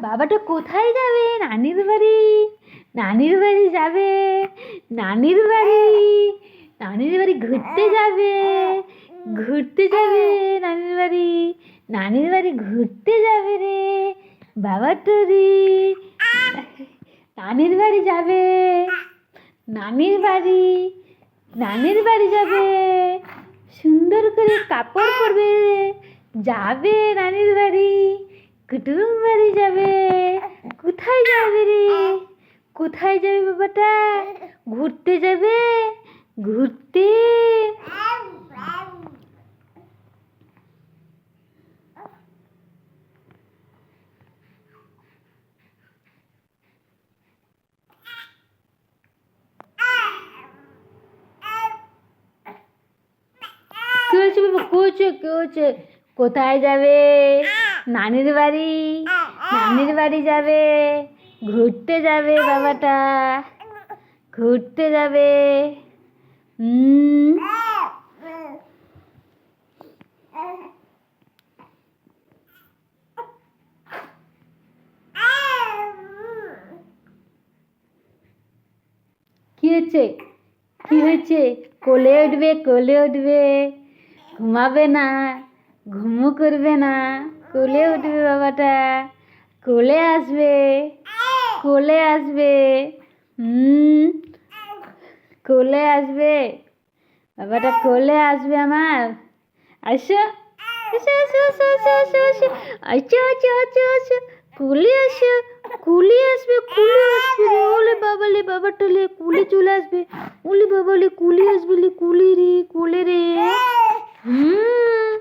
বাবাটা কোথায় যাবে? নানির বাড়ি। নানির বাড়ি যাবে। নানির বাড়ি। নানির বাড়ি ঘুরতে যাবে। ঘুরতে যাবে নানির বাড়ি। নানির বাড়ি ঘুরতে যাবে রে বাবাটা রে। নানির বাড়ি যাবে। নানির বাড়ি। নানির বাড়ি যাবে। সুন্দর করে কাপড় পরবে। যাবে নানির বাড়ি। কুটুম বাড়ি যাবে। কোথায় যাবে রে? কোথায় যাবে বাবাটা? ঘুরতে যাবে। ঘুরতে। কি হয়েছে বাবা? কি হয়েছে? কি হয়েছে? কোথায় যাবে? নানির বাড়ি। নানির বাড়ি যাবে। ঘুরতে যাবে বাবাটা। ঘুরতে যাবে। হুম। কি হয়েছে? কি হয়েছে? কোলে উঠবে। কোলে উঠবে। ঘুমাবে না। ঘুমো করবে না। কোলে উঠবে বাবাটা। কোলে আসবে। কোলে আসবে। হুম। কোলে আসবে। বাবাটা কোলে আসবে আমার। আসো। আসো আসো আসো আসো আসো আসো। আসো আসো আসো আসো। কোলে আসো। কুলে আসবে। কুলে আসবে। ওলে বাবালে বাবাটা লে কুলে চলে আসবে। ওলে বাবালে কুলে আসবে লে কুলে রে। কুলে রে। হুম।